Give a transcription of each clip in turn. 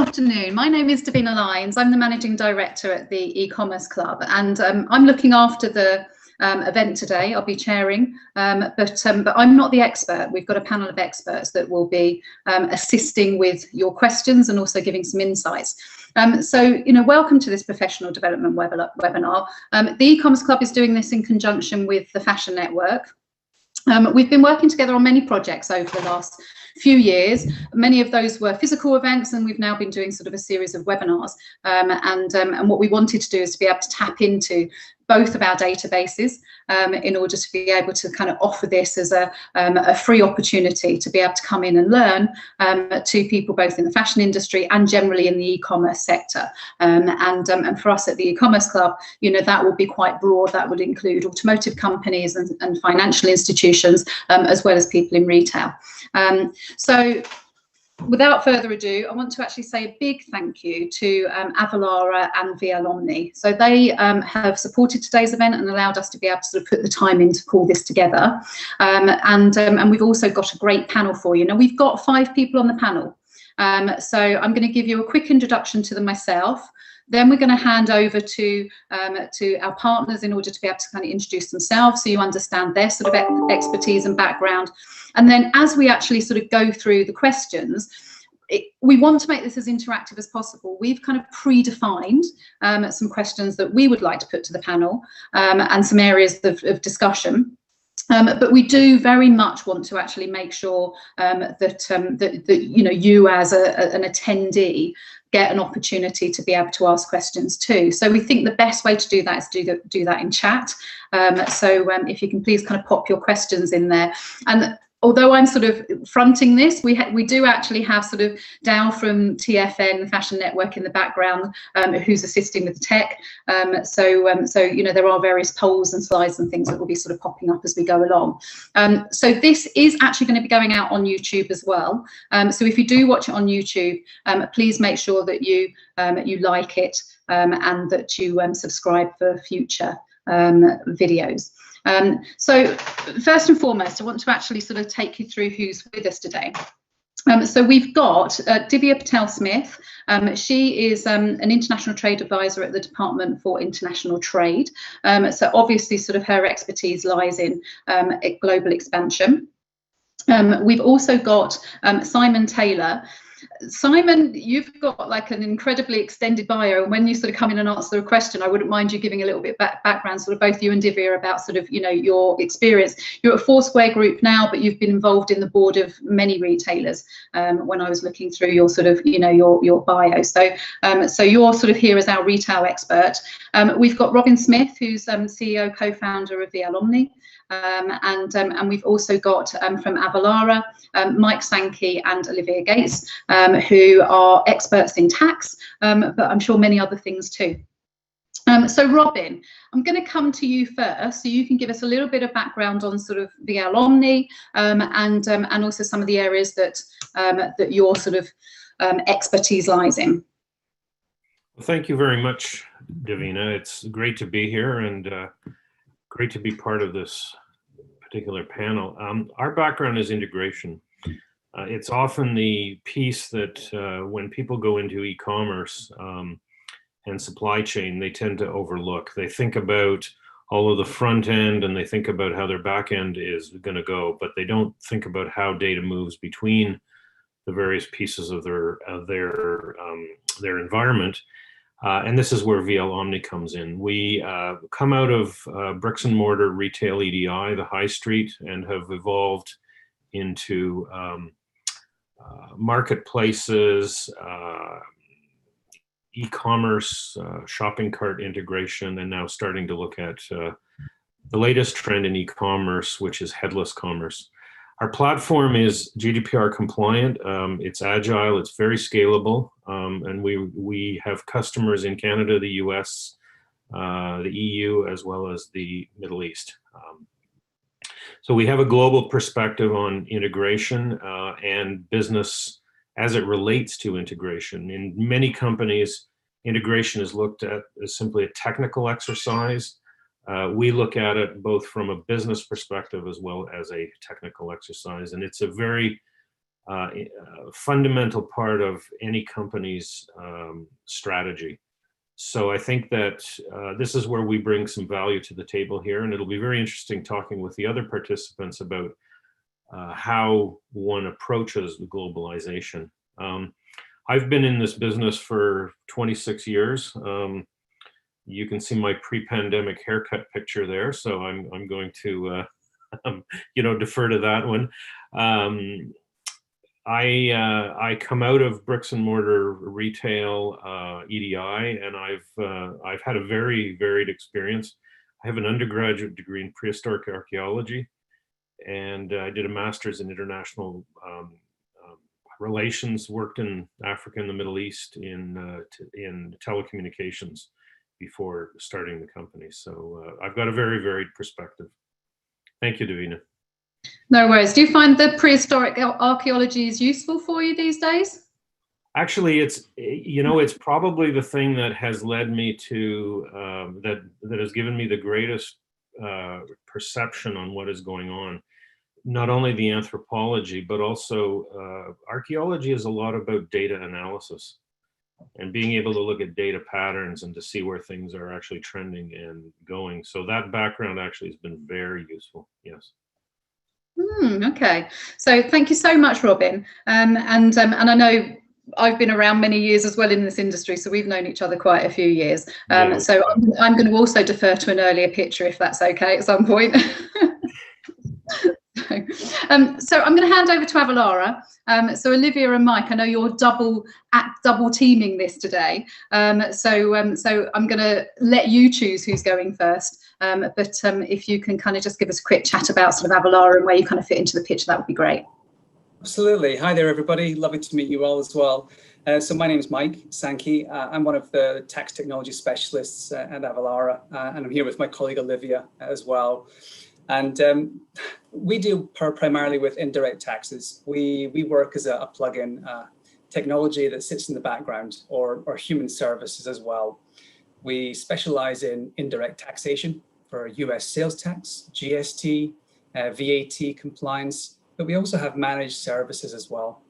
afternoon. My name is Davina. I'm the Managing Director at the Ecommerce Club, and I'm looking after the event today. I'll be chairing, but I'm not the expert. We've got a panel of experts that will be assisting with your questions and also giving some insights. So, welcome to this professional development webinar. The Ecommerce Club is doing this in conjunction with the Fashion Network. We've been working together on many projects over the last few years. Many of those were physical events, and we've now been doing sort of a series of webinars. And what we wanted to do is to be able to tap into both of our databases in order to be able to kind of offer this as a free opportunity to be able to come in and learn to people both in the fashion industry and generally in the e-commerce sector. And for us at the e-commerce club, that will be quite broad. That would include automotive companies and financial institutions, as well as people in retail. So without further ado, I want to actually say a big thank you to Avalara and VL Omni. So they have supported today's event and allowed us to be able to sort of put the time in to pull this together. And we've also got a great panel for you. Now, we've got 5 people on the panel. So I'm going to give you a quick introduction to them myself. Then we're going to hand over to our partners in order to be able to kind of introduce themselves so you understand their sort of expertise and background. And then as we actually sort of go through the questions, we want to make this as interactive as possible. We've kind of predefined some questions that we would like to put to the panel and some areas of discussion. But we do very much want to actually make sure that you as an attendee get an opportunity to be able to ask questions too. So we think the best way to do that is to do that in chat. So if you can please kind of pop your questions in there. And although I'm sort of fronting this, we do actually have sort of Dow from TFN, the Fashion Network, in the background, who's assisting with the tech. So there are various polls and slides and things that will be sort of popping up as we go along. So this is actually going to be going out on YouTube as well. So if you do watch it on YouTube, please make sure that you like it and that you subscribe for future videos. So first and foremost, I want to actually sort of take you through who's with us today. So we've got Divia Patel-Smith. She is an international trade advisor at the Department for International Trade. So obviously sort of her expertise lies in global expansion. We've also got Simon Taylor. Simon, you've got like an incredibly extended bio, and when you sort of come in and answer a question, I wouldn't mind you giving a little bit background, sort of both you and Divya, about sort of your experience. You're at Foursquare Group now, but you've been involved in the board of many retailers. When I was looking through your sort of your bio, so you're sort of here as our retail expert. We've got Robin Smith, who's CEO co-founder of VL Omni. And we've also got from Avalara, Mike Sankey and Olivia Gates, who are experts in tax, but I'm sure many other things too. So Robin, I'm going to come to you first, so you can give us a little bit of background on sort of VL Omni and also some of the areas that that your sort of expertise lies in. Well, thank you very much, Davina. It's great to be here and great to be part of this particular panel. Our background is integration. It's often the piece that when people go into e-commerce and supply chain, they tend to overlook. They think about all of the front end and they think about how their back end is going to go, but they don't think about how data moves between the various pieces of their environment. And this is where VL Omni comes in. We come out of bricks and mortar retail EDI, the high street, and have evolved into marketplaces, e-commerce, shopping cart integration, and now starting to look at the latest trend in e-commerce, which is headless commerce. Our platform is GDPR compliant, it's agile, it's very scalable, and we have customers in Canada, the US, the EU, as well as the Middle East. So we have a global perspective on integration and business as it relates to integration. In many companies, integration is looked at as simply a technical exercise. We look at it both from a business perspective as well as a technical exercise, and it's a very fundamental part of any company's strategy. So I think that this is where we bring some value to the table here, and it'll be very interesting talking with the other participants about how one approaches the globalization. I've been in this business for 26 years. You can see my pre-pandemic haircut picture there, so I'm going to defer to that one. I come out of bricks and mortar retail, EDI, and I've had a very varied experience. I have an undergraduate degree in prehistoric archaeology, and I did a master's in international relations, worked in Africa and the Middle East in telecommunications before starting the company. So I've got a very varied perspective. Thank you, Davina. No worries. Do you find the prehistoric archaeology is useful for you these days? Actually, it's probably the thing that has led me to that has given me the greatest perception on what is going on. Not only the anthropology, but also archaeology is a lot about data analysis and being able to look at data patterns and to see where things are actually trending and going. So that background actually has been very useful. Yes. Okay. So thank you so much, Robin. And I know I've been around many years as well in this industry, so we've known each other quite a few years. So I'm going to also defer to an earlier picture, if that's okay, at some point. So I'm going to hand over to Avalara. So Olivia and Mike, I know you're double teaming this today. So I'm going to let you choose who's going first. But if you can kind of just give us a quick chat about sort of Avalara and where you kind of fit into the picture, that would be great. Absolutely. Hi there, everybody. Lovely to meet you all as well. So my name is Mike Sankey. I'm one of the tax technology specialists at Avalara, and I'm here with my colleague Olivia as well. And we deal primarily with indirect taxes. We work as a plug-in technology that sits in the background, or human services as well. We specialize in indirect taxation for US sales tax, GST, VAT compliance, but we also have managed services as well,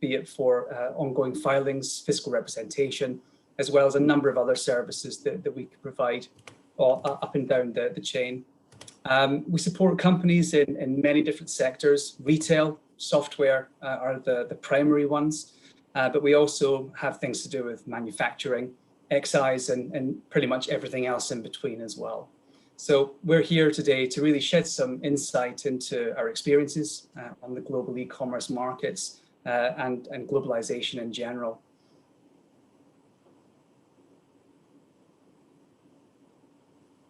be it for ongoing filings, fiscal representation, as well as a number of other services that we can provide up and down the chain. We support companies in many different sectors. Retail, software are the primary ones, but we also have things to do with manufacturing, excise, and pretty much everything else in between as well. So we're here today to really shed some insight into our experiences on the global e-commerce markets and globalization in general.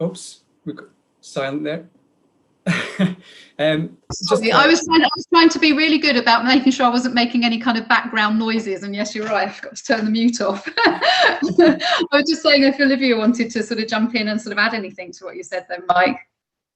Oops, we got silent there. Sorry, I was trying to be really good about making sure I wasn't making any kind of background noises, and yes, you're right, I forgot to turn the mute off. I was just saying if Olivia wanted to sort of jump in and sort of add anything to what you said then, Mike.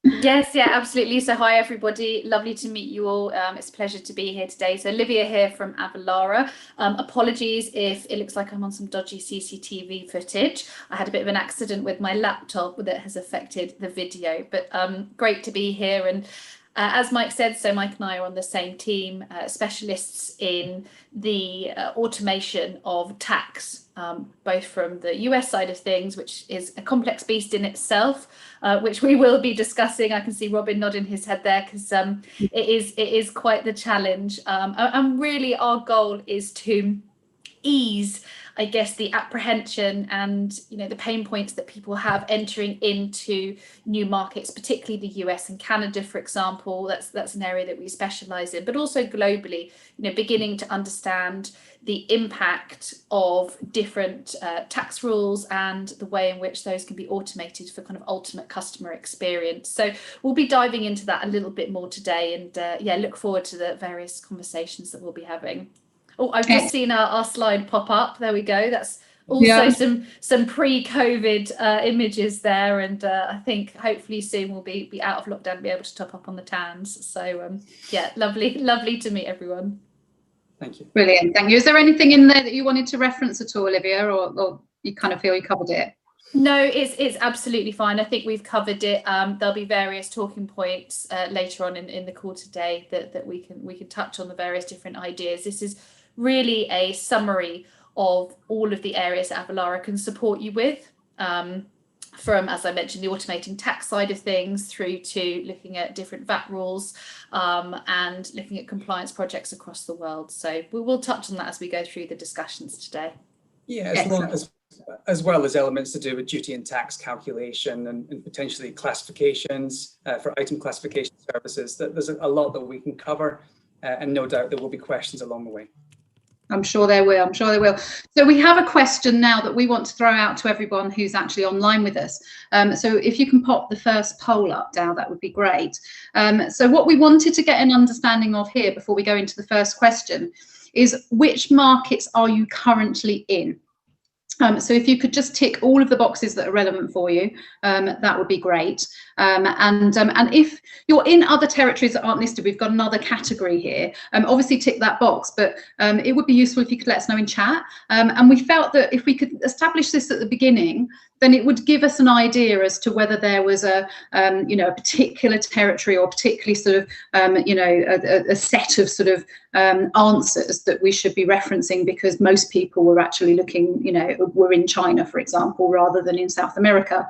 Yes, yeah, absolutely. So hi, everybody. Lovely to meet you all. It's a pleasure to be here today. So Olivia here from Avalara. Apologies if it looks like I'm on some dodgy CCTV footage. I had a bit of an accident with my laptop that has affected the video, but great to be here. And as Mike said, so Mike and I are on the same team, specialists in the automation of tax, both from the US side of things, which is a complex beast in itself, which we will be discussing. I can see Robin nodding his head there because it is quite the challenge. And really our goal is to ease, I guess, the apprehension and the pain points that people have entering into new markets, particularly the US and Canada, for example. That's an area that we specialize in, but also globally, beginning to understand the impact of different tax rules and the way in which those can be automated for kind of ultimate customer experience. So we'll be diving into that a little bit more today, and look forward to the various conversations that we'll be having. Oh, I've just seen our slide pop up. There we go. That's also some pre-COVID images there, and I think hopefully soon we'll be out of lockdown and be able to top up on the tans. So lovely to meet everyone. Thank you. Brilliant, thank you. Is there anything in there that you wanted to reference at all, Olivia, or you kind of feel you covered it? No, it's absolutely fine. I think we've covered it. There'll be various talking points later on in the call today that we can touch on the various different ideas. This is really a summary of all of the areas that Avalara can support you with, from, as I mentioned, the automating tax side of things through to looking at different VAT rules and looking at compliance projects across the world. So we will touch on that as we go through the discussions today. Yeah, as well as elements to do with duty and tax calculation and potentially classifications for item classification services. There's a lot that we can cover, and no doubt there will be questions along the way. I'm sure there will. I'm sure there will. So we have a question now that we want to throw out to everyone who's actually online with us. So if you can pop the first poll up, Dal, that would be great. So what we wanted to get an understanding of here before we go into the first question is, which markets are you currently in? So if you could just tick all of the boxes that are relevant for you, that would be great. And if you're in other territories that aren't listed, we've got another category here. Obviously tick that box, but it would be useful if you could let us know in chat. And we felt that if we could establish this at the beginning, then it would give us an idea as to whether there was a a particular territory or particularly sort of a set of sort of answers that we should be referencing, because most people were actually looking, were in China, for example, rather than in South America.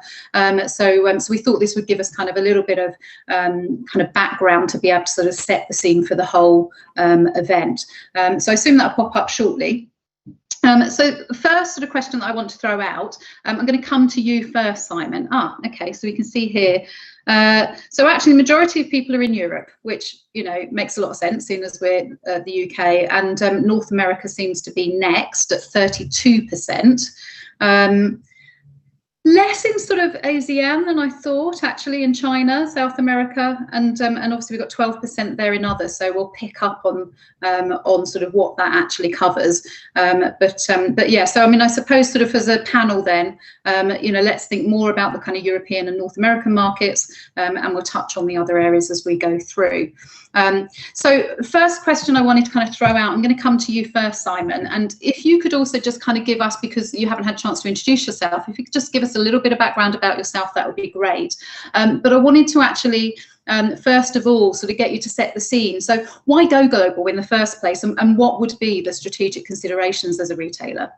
So we thought this would give us kind of a little bit of kind of background to be able to sort of set the scene for the whole event. So I assume that'll pop up shortly. So the first sort of question that I want to throw out, I'm going to come to you first, Simon. Okay, so we can see here. So actually the majority of people are in Europe, which, makes a lot of sense, seeing as we're the UK, and North America seems to be next at 32%. Less in sort of ASEAN than I thought, actually, in China, South America, and obviously we've got 12% there in others. So we'll pick up on sort of what that actually covers. But yeah, so I mean, I suppose sort of as a panel then, let's think more about the kind of European and North American markets, and we'll touch on the other areas as we go through. So first question I wanted to kind of throw out, I'm going to come to you first, Simon, and if you could also just kind of give us, because you haven't had a chance to introduce yourself, if you could just give us a little bit of background about yourself, that would be great. But I wanted to actually, first of all, sort of get you to set the scene. So why go global in the first place, and what would be the strategic considerations as a retailer?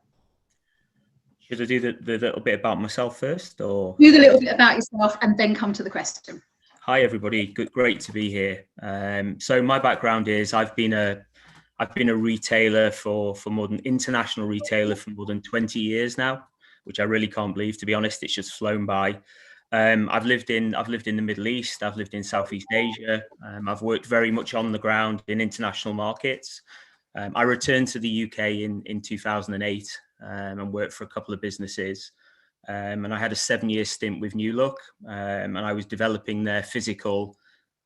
Should I do the little bit about myself first, or do the little bit about yourself and then come to the question? Hi everybody, great to be here. So my background is I've been a retailer for more than international retailer for more than 20 years now, which I really can't believe, to be honest. It's just flown by. I've lived in the Middle East. I've lived in Southeast Asia. I've worked very much on the ground in international markets. I returned to the UK in 2008 and worked for a couple of businesses. And I had a 7-year stint with New Look, and I was developing their physical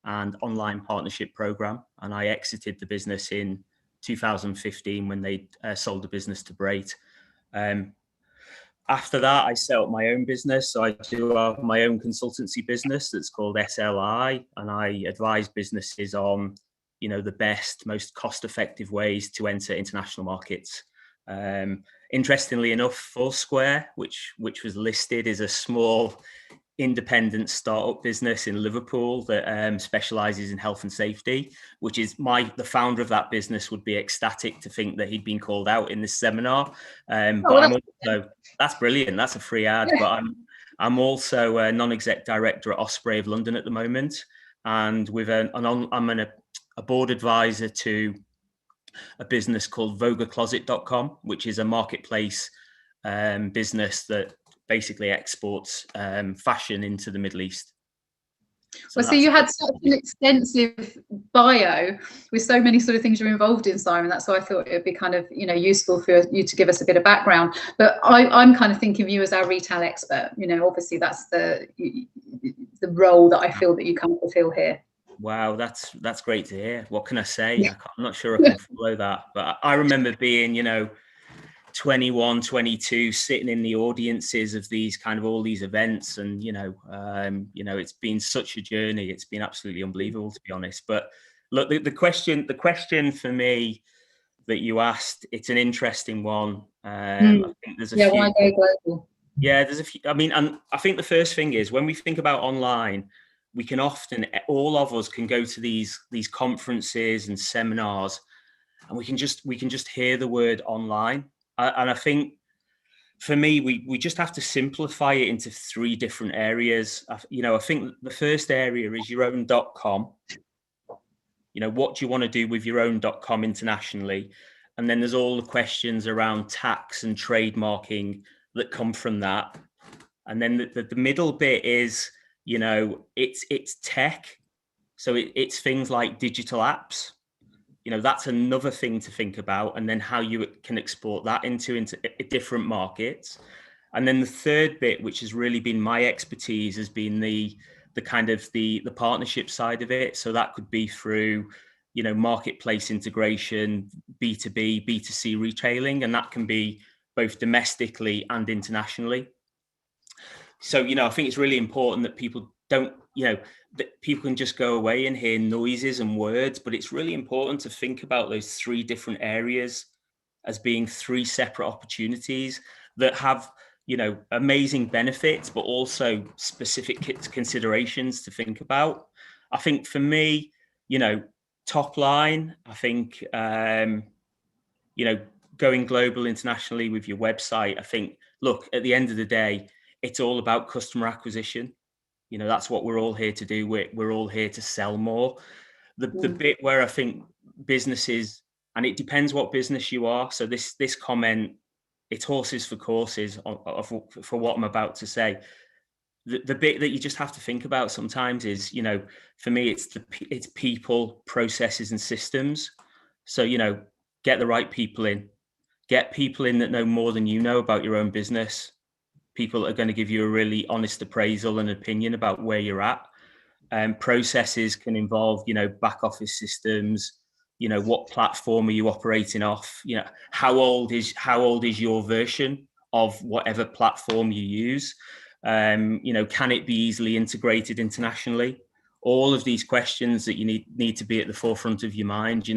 and online partnership program. And I exited the business in 2015 when they sold the business to Brait. After that, I set up my own business. So I do have my own consultancy business that's called SLI, and I advise businesses on, the best, most cost-effective ways to enter international markets. Interestingly enough, Foursquare, which was listed, is a small independent startup business in Liverpool that specializes in health and safety, which is the founder of that business would be ecstatic to think that he'd been called out in this seminar. That's brilliant. That's a free ad. Yeah. But I'm also a non-exec director at Osprey of London at the moment, and with I'm a board advisor to a business called VogaCloset.com, which is a marketplace business that basically exports fashion into the Middle East. So you had such an extensive bio with so many sort of things you're involved in, Simon. That's why I thought it would be kind of useful for you to give us a bit of background. But I'm kind of thinking of you as our retail expert. Obviously that's the role that I feel that you can fulfill here. Wow, that's great to hear. What can I say? I'm not sure I can follow that, but I remember being 21, 22, sitting in the audiences of all these events, and it's been such a journey. It's been absolutely unbelievable, to be honest. But look, the question for me that you asked, it's an interesting one. I think there's a few. Why go global? Yeah, there's a few. I mean, and I think the first thing is when we think about online, we can often, all of us can go to these conferences and seminars, and we can just hear the word online. And I think for me, we just have to simplify it into 3 different areas. I think the first area is your own .com. What do you want to do with your own .com internationally? And then there's all the questions around tax and trademarking that come from that. And then the middle bit is, it's tech. So it's things like digital apps. That's another thing to think about. And then how you can export that into different markets. And then the third bit, which has really been my expertise, has been the kind of the partnership side of it. So that could be through, marketplace integration, B2B, B2C retailing, and that can be both domestically and internationally. So, I think it's really important that people don't, that people can just go away and hear noises and words, but it's really important to think about those 3 different areas as being 3 separate opportunities that have, amazing benefits, but also specific considerations to think about. I think for me, top line, I think, going global internationally with your website, I think, look, at the end of the day, it's all about customer acquisition. That's what we're all here to do. We're all here to sell more. The bit where I think businesses, and it depends what business you are. So this comment, it's horses for courses for what I'm about to say. The bit that you just have to think about sometimes is, for me, it's people, processes, and systems. So, get the right people in. Get people in that know more than you know about your own business. People are going to give you a really honest appraisal and opinion about where you're at. Processes can involve, back office systems. What platform are you operating off? How old is your version of whatever platform you use? Can it be easily integrated internationally? All of these questions that you need to be at the forefront of your mind.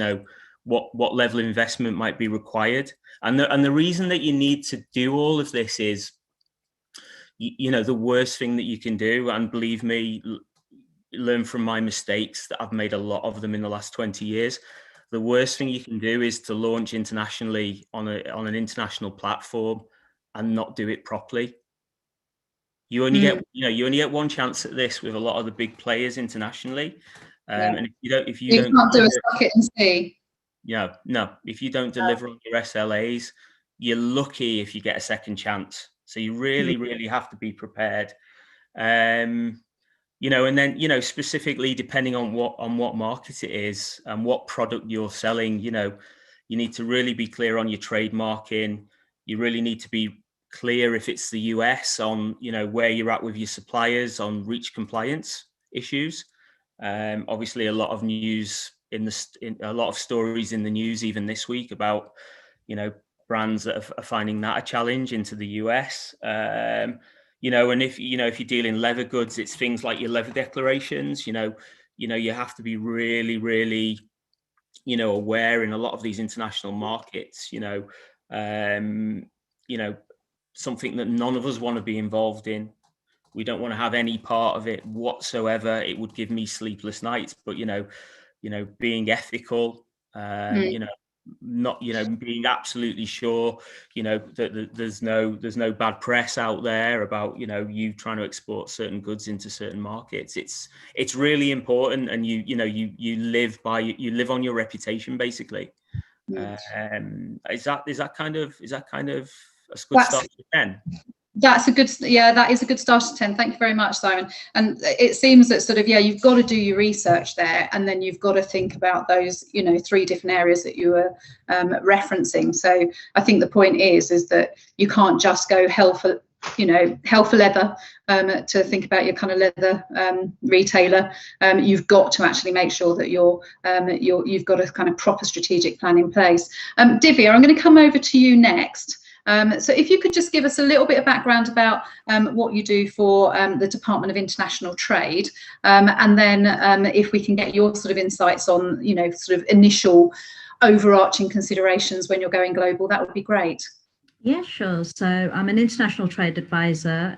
What level of investment might be required, and the reason that you need to do all of this is, the worst thing that you can do, and believe me, learn from my mistakes, that I've made a lot of them in the last 20 years. The worst thing you can do is to launch internationally on an international platform and not do it properly. You only get one chance at this with a lot of the big players internationally. And if you don't can't do a suck it and see. No, if you don't deliver on your SLAs, you're lucky if you get a second chance. So you really, really have to be prepared. And then, specifically depending on what market it is and what product you're selling, you need to really be clear on your trademarking. You really need to be clear if it's the US on, where you're at with your suppliers on REACH compliance issues. Obviously a lot of news a lot of stories in the news, even this week, about, brands that are finding that a challenge into the US. And if you're dealing leather goods, it's things like your leather declarations. You have to be really, really, aware in a lot of these international markets. Something that none of us want to be involved in. We don't want to have any part of it whatsoever. It would give me sleepless nights. But being ethical, not being absolutely sure that there's no bad press out there about you trying to export certain goods into certain markets. It's really important, and you live on your reputation, basically. Is that kind of a good start to 10? That is a good start to 10. Thank you very much, Simon. And it seems that sort of, you've got to do your research there, and then you've got to think about those, 3 different areas that you were referencing. So I think the point is that you can't just go hell for leather to think about your kind of leather retailer. You've got to actually make sure that you've got a kind of proper strategic plan in place. Divya, I'm going to come over to you next. So if you could just give us a little bit of background about what you do for the Department of International Trade, and then if we can get your sort of insights on, sort of initial overarching considerations when you're going global, that would be great. Yeah, sure. So I'm an international trade advisor.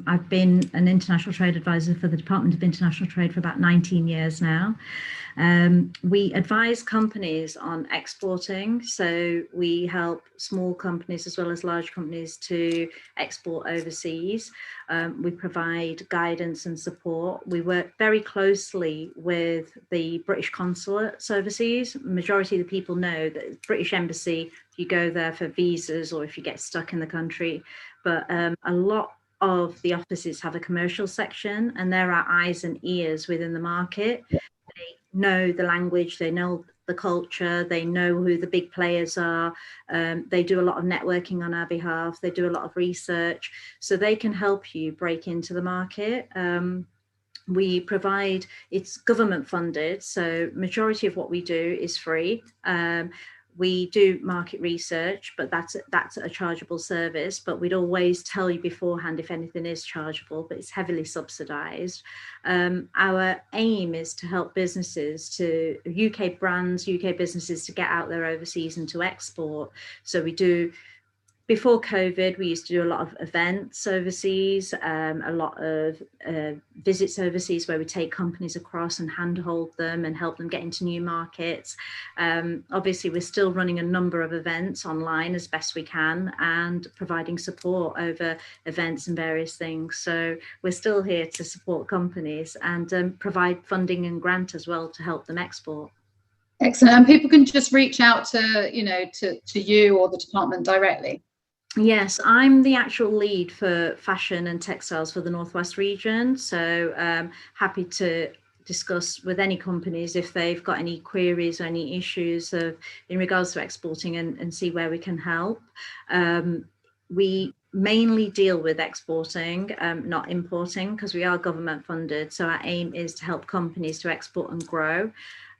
I've been an international trade advisor for the Department of International Trade for about 19 years now. We advise companies on exporting. So we help small companies as well as large companies to export overseas. We provide guidance and support. We work very closely with the British consulates overseas. Majority of the people know that the British Embassy, you go there for visas or if you get stuck in the country, but a lot of the offices have a commercial section, and there are eyes and ears within the market. They know the language, they know the culture, they know who the big players are. They do a lot of networking on our behalf, they do a lot of research, so they can help you break into the market. We provide, it's government funded, so majority of what we do is free. We do market research, but that's a chargeable service, but we'd always tell you beforehand if anything is chargeable, but it's heavily subsidized. Our aim is to help businesses, to UK brands, UK businesses, to get out there overseas and to export. So we do, before COVID, we used to do a lot of events overseas, a lot of visits overseas where we take companies across and handhold them and help them get into new markets. Obviously, we're still running a number of events online as best we can and providing support over events and various things. So we're still here to support companies and provide funding and grant as well to help them export. Excellent. And people can just reach out to, you know, to you or the department directly. Yes, I'm the actual lead for fashion and textiles for the Northwest region. So happy to discuss with any companies if they've got any queries or any issues in regards to exporting and see where we can help. We mainly deal with exporting, not importing, because we are government funded. So our aim is to help companies to export and grow.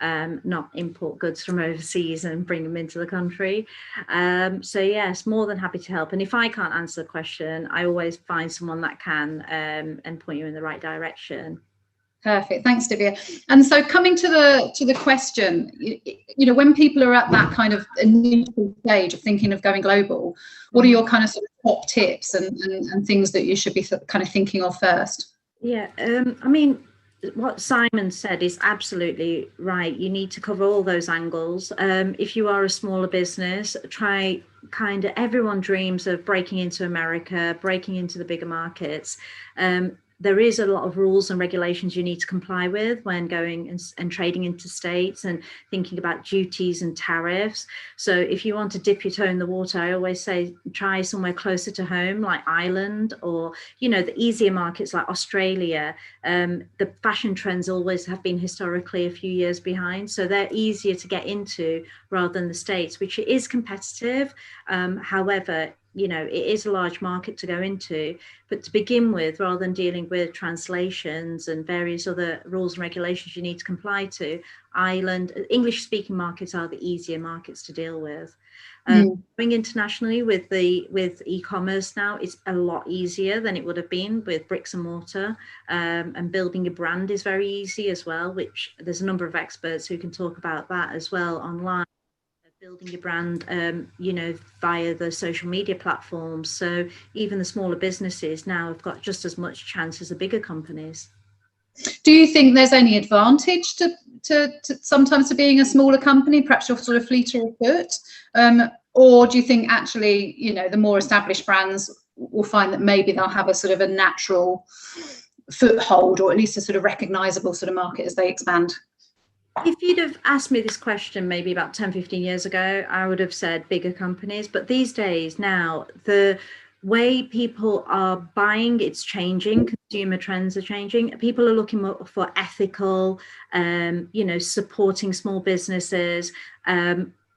Not import goods from overseas and bring them into the country. So yes, more than happy to help. And if I can't answer the question, I always find someone that can and point you in the right direction. Perfect. Thanks, Divya. And so coming to the question, you know, when people are at that kind of initial stage of thinking of going global, what are your kind of sort of top tips and things that you should be kind of thinking of first? Yeah, I mean, what Simon said is absolutely right. You need to cover all those angles. If you are a smaller business, try kind of, everyone dreams of breaking into America, breaking into the bigger markets. There is a lot of rules and regulations you need to comply with when going and trading into states and thinking about duties and tariffs. So if you want to dip your toe in the water, I always say try somewhere closer to home, like Ireland, or, you know, the easier markets like Australia. The fashion trends always have been historically a few years behind, so they're easier to get into rather than the States, which is competitive. However, you know, it is a large market to go into, but to begin with, rather than dealing with translations and various other rules and regulations you need to comply to, Ireland, English speaking markets are the easier markets to deal with. Going internationally with e-commerce now, it's a lot easier than it would have been with bricks and mortar, and building a brand is very easy as well, which there's a number of experts who can talk about that as well online. Building your brand, you know, via the social media platforms. So even the smaller businesses now have got just as much chance as the bigger companies. Do you think there's any advantage to sometimes to being a smaller company? Perhaps you're sort of fleeter of foot, or do you think actually, you know, the more established brands will find that maybe they'll have a sort of a natural foothold, or at least a sort of recognizable sort of market as they expand? If you'd have asked me this question maybe about 10, 15 years ago, I would have said bigger companies. But these days now, the way people are buying, it's changing. Consumer trends are changing. People are looking for ethical, you know, supporting small businesses.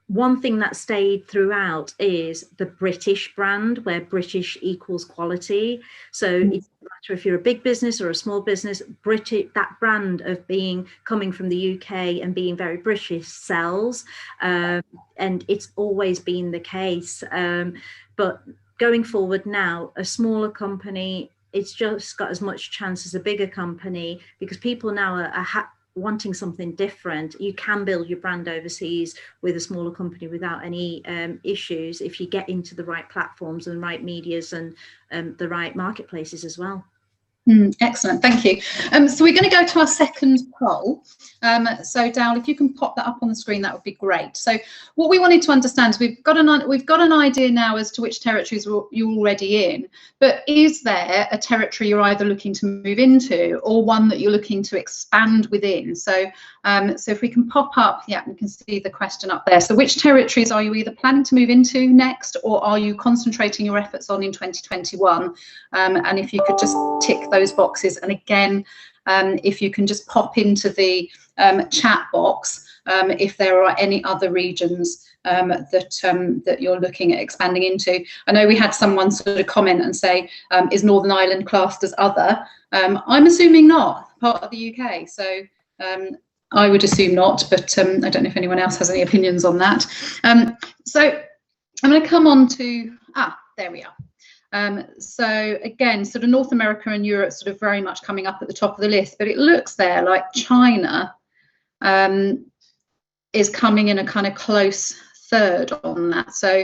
One thing that stayed throughout is the British brand, where British equals quality. So it doesn't matter if you're a big business or a small business, British, that brand of coming from the UK and being very British sells. And it's always been the case. But going forward now, a smaller company, it's just got as much chance as a bigger company, because people now are wanting something different, you can build your brand overseas with a smaller company without any issues if you get into the right platforms and right medias and the right marketplaces as well. Excellent, thank you. So we're going to go to our second poll. So Dal, if you can pop that up on the screen, that would be great. So what we wanted to understand is we've got an idea now as to which territories you're already in, but is there a territory you're either looking to move into or one that you're looking to expand within? So so if we can pop up, yeah, we can see the question up there. So which territories are you either planning to move into next, or are you concentrating your efforts on in 2021? And if you could just tick those boxes, and again, if you can just pop into the chat box if there are any other regions that you're looking at expanding into. I know we had someone sort of comment and say, is Northern Ireland classed as other? I'm assuming not, part of the UK. So I would assume not, but I don't know if anyone else has any opinions on that. So I'm going to come on to, there we are. So again, sort of North America and Europe sort of very much coming up at the top of the list, but it looks there like China is coming in a kind of close third on that. So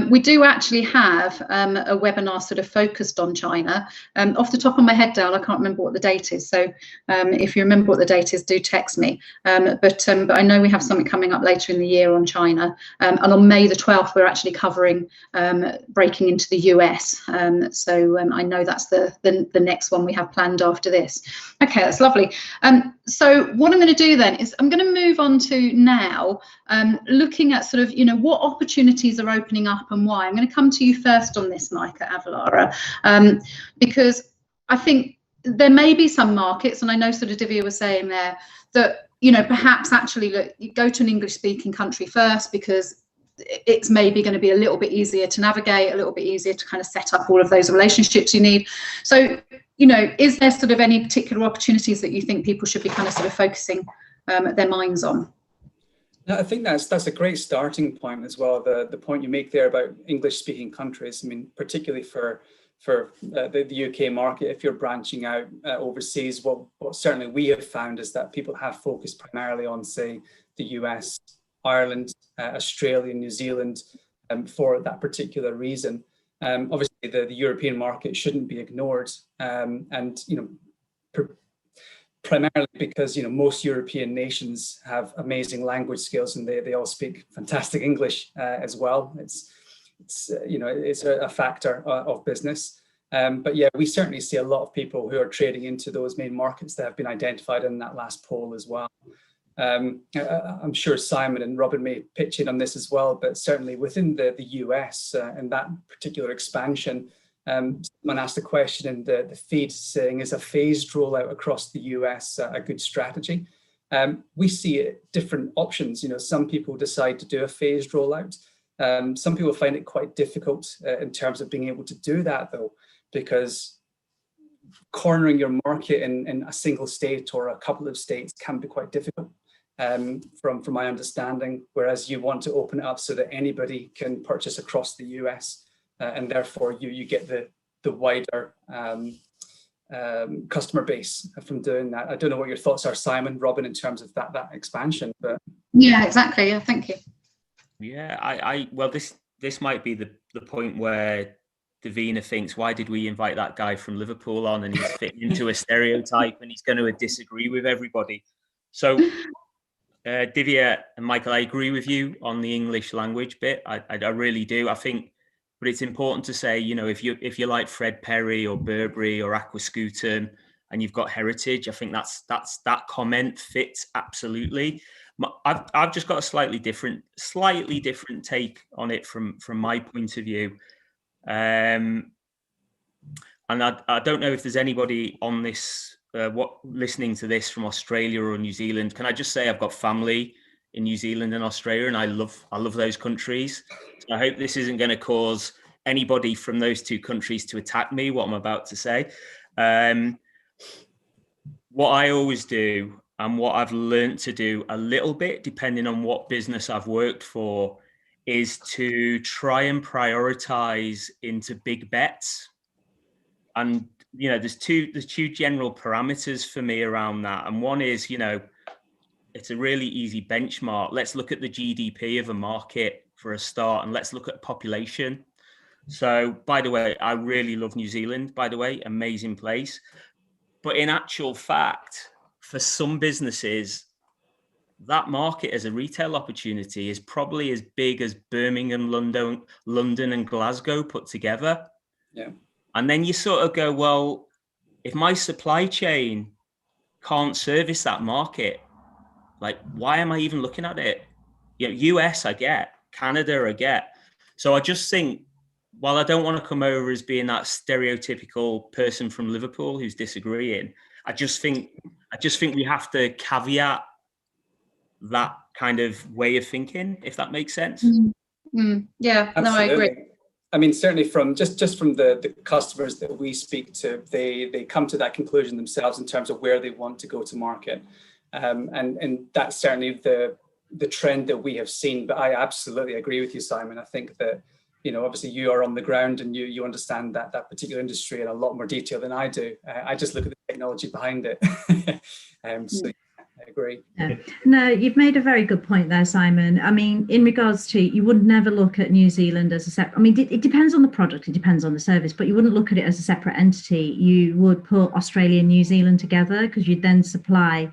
we do actually have a webinar sort of focused on China. Off the top of my head, Dale, I can't remember what the date is. So if you remember what the date is, do text me. But I know we have something coming up later in the year on China. And on May the 12th, we're actually covering breaking into the US. So I know that's the next one we have planned after this. Okay, that's lovely. So what I'm going to do then is I'm going to move on to now looking at sort of, you know, what opportunities are opening up and why. I'm going to come to you first on this, Mike, at Avalara, because I think there may be some markets, and I know sort of Divia was saying there, that, you know, perhaps actually look, you go to an English-speaking country first because it's maybe going to be a little bit easier to navigate, a little bit easier to kind of set up all of those relationships you need. So, you know, is there sort of any particular opportunities that you think people should be kind of sort of focusing their minds on? I think that's a great starting point as well. The point you make there about English-speaking countries. I mean, particularly for the UK market, if you're branching out overseas, what certainly we have found is that people have focused primarily on, say, the US, Ireland, Australia, New Zealand, for that particular reason. Obviously, the European market shouldn't be ignored, and you know, primarily because, you know, most European nations have amazing language skills, and they all speak fantastic English as well. It's you know, it's a factor of business. But yeah, we certainly see a lot of people who are trading into those main markets that have been identified in that last poll as well. I'm sure Simon and Robin may pitch in on this as well, but certainly within the US and that particular expansion, someone asked a question in the feed saying, is a phased rollout across the US a good strategy? We see different options. You know, some people decide to do a phased rollout. Some people find it quite difficult in terms of being able to do that, though, because cornering your market in a single state or a couple of states can be quite difficult, from my understanding, whereas you want to open it up so that anybody can purchase across the US, and therefore you get the wider customer base from doing that. I don't know what your thoughts are, Simon, Robin, in terms of that expansion. But yeah, exactly. Yeah, thank you. Yeah, well, this might be the point where Davina thinks, why did we invite that guy from Liverpool on, and he's fitting into a stereotype and he's going to disagree with everybody. So Divia and Michael, I agree with you on the English language bit. I really do. I think, but it's important to say, you know, if you like Fred Perry or Burberry or Aquascutum and you've got heritage, I think that comment fits absolutely. I've just got a slightly different take on it from my point of view. And I don't know if there's anybody on this listening to this from Australia or New Zealand. Can I just say I've got family in New Zealand and Australia, and I love those countries. So I hope this isn't going to cause anybody from those two countries to attack me, what I'm about to say. What I always do, and what I've learned to do a little bit, depending on what business I've worked for, is to try and prioritize into big bets. And, you know, there's two general parameters for me around that. And one is, you know, it's a really easy benchmark. Let's look at the GDP of a market for a start, and let's look at population. So, by the way, I really love New Zealand, by the way, amazing place. But in actual fact, for some businesses, that market as a retail opportunity is probably as big as Birmingham, London and Glasgow put together. Yeah. And then you sort of go, well, if my supply chain can't service that market, like, why am I even looking at it? You know, US, I get. Canada, I get. So I just think, while I don't want to come over as being that stereotypical person from Liverpool who's disagreeing, I just think we have to caveat that kind of way of thinking, if that makes sense. Yeah, absolutely. No, I agree. I mean, certainly from just from the customers that we speak to, they come to that conclusion themselves in terms of where they want to go to market. And that's certainly the trend that we have seen. But I absolutely agree with you, Simon. I think that, you know, obviously you are on the ground and you understand that particular industry in a lot more detail than I do. I just look at the technology behind it. So I agree. Yeah. No, you've made a very good point there, Simon. I mean, in regards to, you would never look at New Zealand as a separate, I mean, it depends on the product, it depends on the service, but you wouldn't look at it as a separate entity. You would put Australia and New Zealand together, because you'd then supply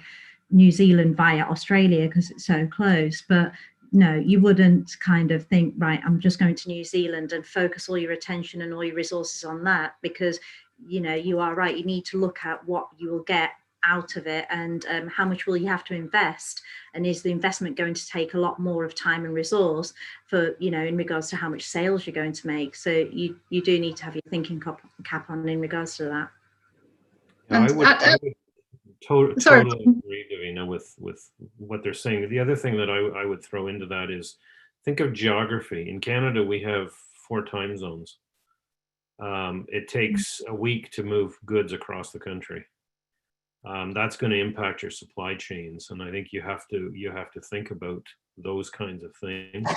New Zealand via Australia because it's so close. But no, you wouldn't kind of think, right, I'm just going to New Zealand and focus all your attention and all your resources on that, because, you know, you are right. You need to look at what you will get out of it, and how much will you have to invest, and is the investment going to take a lot more of time and resource for, you know, in regards to how much sales you're going to make. So you do need to have your thinking cap on in regards to that. Yeah, I would totally agree, Davina, with what they're saying. The other thing that I would throw into that is, think of geography. In Canada, we have 4 time zones. It takes a week to move goods across the country. That's going to impact your supply chains, and I think you have to think about those kinds of things.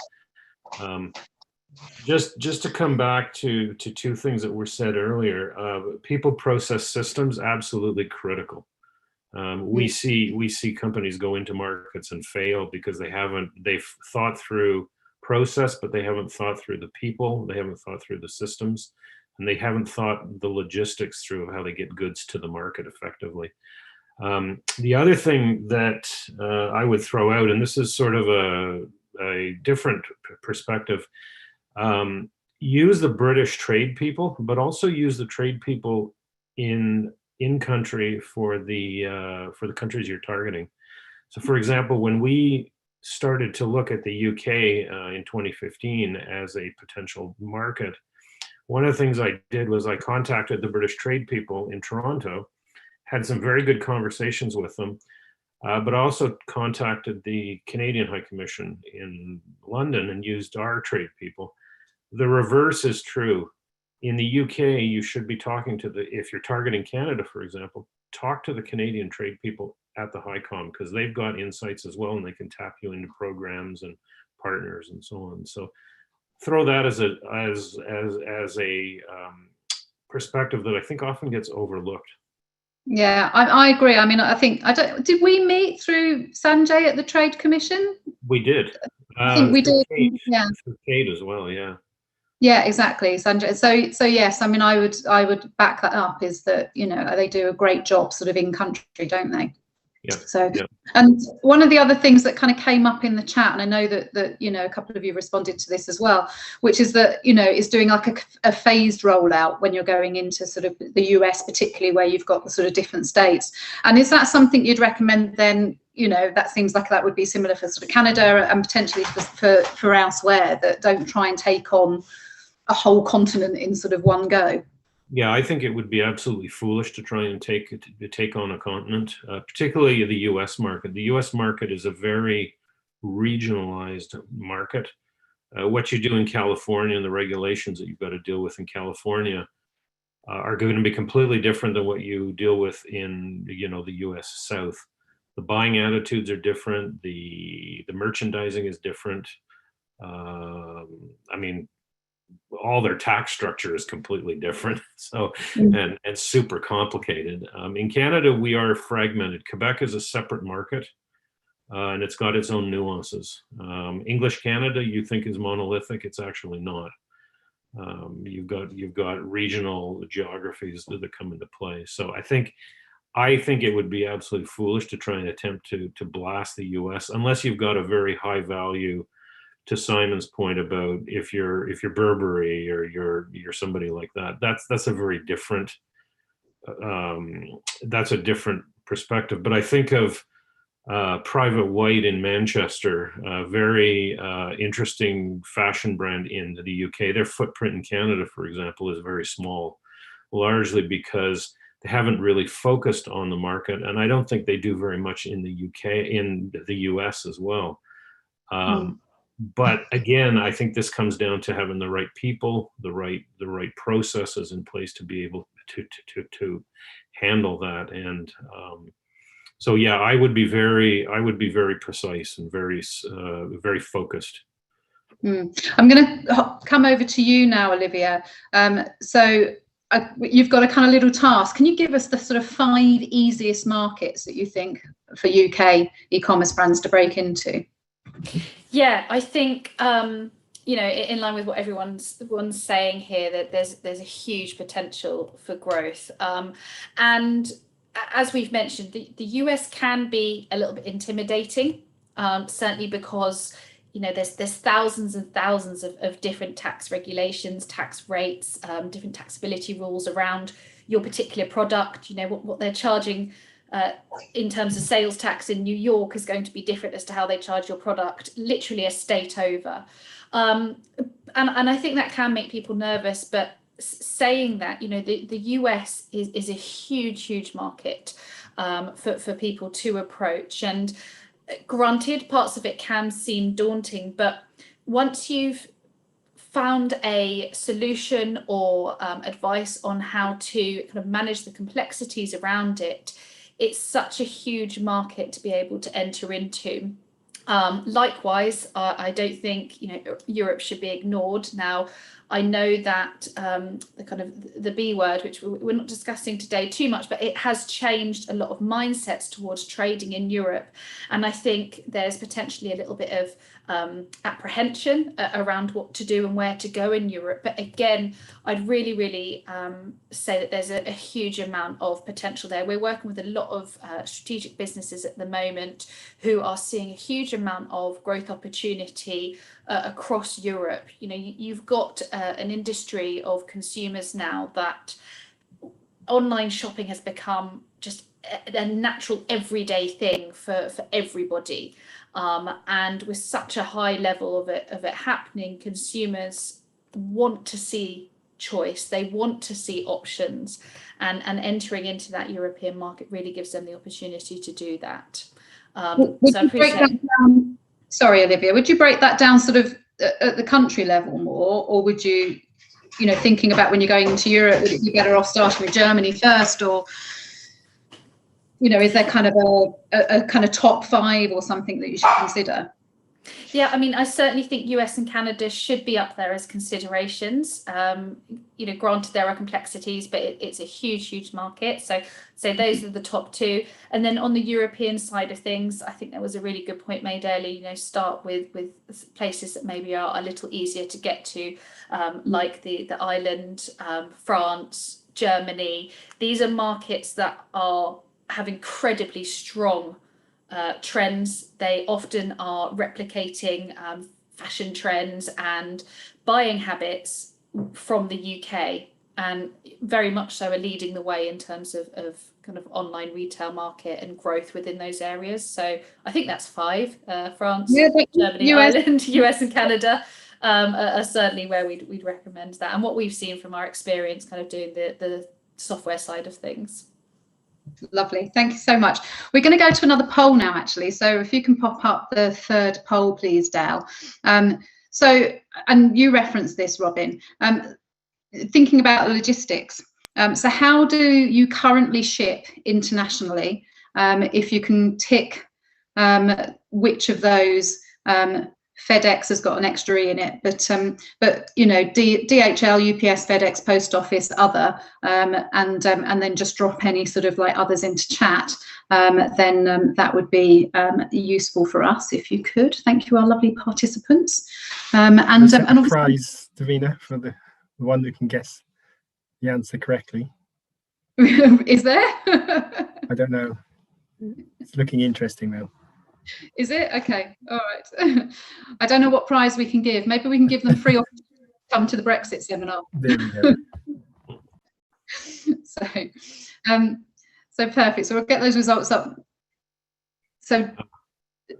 Just to come back to 2 things that were said earlier, people, process, systems, absolutely critical. We see companies go into markets and fail because they've thought through process, but they haven't thought through the people, they haven't thought through the systems, and they haven't thought the logistics through how they get goods to the market effectively. The other thing that I would throw out, and this is sort of a different perspective, use the British trade people, but also use the trade people in country for the countries you're targeting. So, for example, when we started to look at the UK in 2015 as a potential market, one of the things I did was I contacted the British trade people in Toronto, had some very good conversations with them, but also contacted the Canadian High Commission in London and used our trade people. The reverse is true. In the UK, you should be talking to if you're targeting Canada, for example, talk to the Canadian trade people at the HiCom, because they've got insights as well, and they can tap you into programs and partners and so on. So throw that as a perspective that I think often gets overlooked. Yeah, I agree. I mean, I think, did we meet through Sanjay at the Trade Commission? We did. I think we did. Yeah. Through Kate as well, yeah. Yeah, exactly, Sanjay. So yes, I mean, I would back that up, is that, you know, they do a great job sort of in country, don't they? Yeah. So, yeah. And one of the other things that kind of came up in the chat, and I know that you know, a couple of you responded to this as well, which is that, you know, is doing like a phased rollout when you're going into sort of the US, particularly where you've got the sort of different states. And is that something you'd recommend then? You know, that seems like that would be similar for sort of Canada and potentially for elsewhere, that don't try and take on a whole continent in sort of one go. Yeah, I think it would be absolutely foolish to try and take on a continent, particularly the U.S. market. The U.S. market is a very regionalized market. What you do in California and the regulations that you've got to deal with in California are going to be completely different than what you deal with in, you know, the U.S. South. The buying attitudes are different. The merchandising is different. I mean, all their tax structure is completely different. So, and super complicated. In Canada, we are fragmented. Quebec is a separate market. and it's got its own nuances. English Canada, you think is monolithic. It's actually not. You've got regional geographies that come into play. So I think it would be absolutely foolish to try and attempt to blast the US unless you've got a very high value, to Simon's point about if you're Burberry or you're somebody like that. That's a very different that's a different perspective. But I think of Private White in Manchester, a very interesting fashion brand in the UK. Their footprint in Canada, for example, is very small, largely because they haven't really focused on the market, and I don't think they do very much in the UK, in the US as well. But again, I think this comes down to having the right people, the right processes in place to be able to handle that. And so yeah, I would be very precise and very focused. I'm going to come over to you now, Olivia. So you've got a kind of little task. Can you give us the sort of 5 easiest markets that you think for UK e-commerce brands to break into? Yeah, I think in line with what everyone's saying here, that there's a huge potential for growth, and as we've mentioned, the US can be a little bit intimidating, certainly because there's thousands and thousands of different tax regulations, tax rates, different taxability rules around your particular product. What they're charging in terms of sales tax in New York is going to be different as to how they charge your product literally a state over, and I think that can make people nervous. But saying that, the US is a huge market for people to approach, and granted, parts of it can seem daunting, but once you've found a solution or advice on how to kind of manage the complexities around it, it's such a huge market to be able to enter into. Likewise, I don't think Europe should be ignored. Now, I know that the B word, which we're not discussing today too much, but it has changed a lot of mindsets towards trading in Europe, and I think there's potentially a little bit of apprehension around what to do and where to go in Europe. But again, I'd really say that there's a huge amount of potential there. We're working with a lot of strategic businesses at the moment who are seeing a huge amount of growth opportunity across Europe. You've got an industry of consumers now that online shopping has become just a natural everyday thing for everybody. And with such a high level of it happening, consumers want to see choice, they want to see options, and entering into that European market really gives them the opportunity to do that. Sorry, Olivia, would you break that down sort of at the country level more, or would you, thinking about when you're going into Europe, would it be better off starting with Germany first, or is there kind of a kind of top 5 or something that you should consider? Yeah, I mean, I certainly think US and Canada should be up there as considerations. Granted, there are complexities, but it's a huge market. So those are the top 2. And then on the European side of things, I think there was a really good point made earlier. Start with places that maybe are a little easier to get to, like the island, France, Germany. These are markets that have incredibly strong trends. They often are replicating fashion trends and buying habits from the UK, and very much so are leading the way in terms of kind of online retail market and growth within those areas. So I think that's 5. France, Germany, Ireland, US and Canada are certainly where we'd recommend that, and what we've seen from our experience kind of doing the software side of things. Lovely, thank you so much. We're going to go to another poll now, actually. So if you can pop up the 3rd poll, please, Dal. So, and you referenced this, Robin, thinking about logistics. So how do you currently ship internationally? If you can tick which of those FedEx has got an extra E in it, but you know, DHL, UPS, FedEx, Post Office, other, and then just drop any sort of like others into chat. Then that would be useful for us if you could. Thank you, our lovely participants. And obviously, prize, Davina, for the one who can guess the answer correctly. Is there? I don't know. It's looking interesting though. Is it? Okay. All right. I don't know what prize we can give. Maybe we can give them free opportunity to come to the Brexit seminar. There we go. So perfect. So we'll get those results up. So,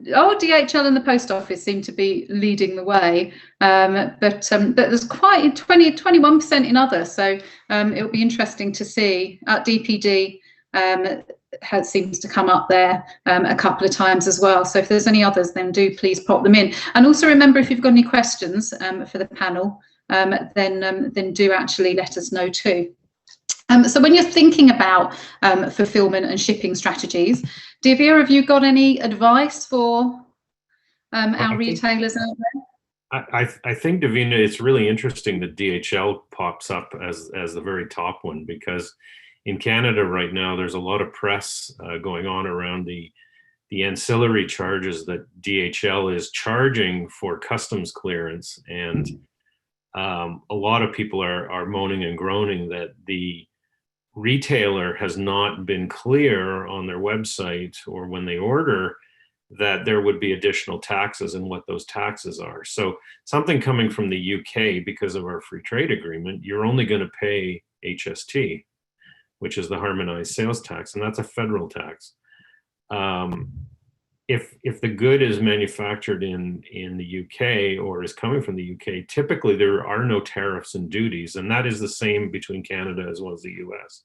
DHL and the Post Office seem to be leading the way, but there's quite 21% in others. So it'll be interesting to see. DPD seems to come up there a couple of times as well. So if there's any others, then do please pop them in. And also remember, if you've got any questions for the panel, then do actually let us know too. So when you're thinking about fulfillment and shipping strategies, Divia, have you got any advice for our retailers out there? I think, Davina, it's really interesting that DHL pops up as the very top one, because in Canada right now, there's a lot of press going on around the ancillary charges that DHL is charging for customs clearance. And a lot of people are moaning and groaning that the retailer has not been clear on their website or when they order that there would be additional taxes and what those taxes are. So something coming from the UK, because of our free trade agreement, you're only going to pay HST, which is the harmonized sales tax, and that's a federal tax. If the good is manufactured in the UK or is coming from the UK, typically there are no tariffs and duties, and that is the same between Canada as well as the US.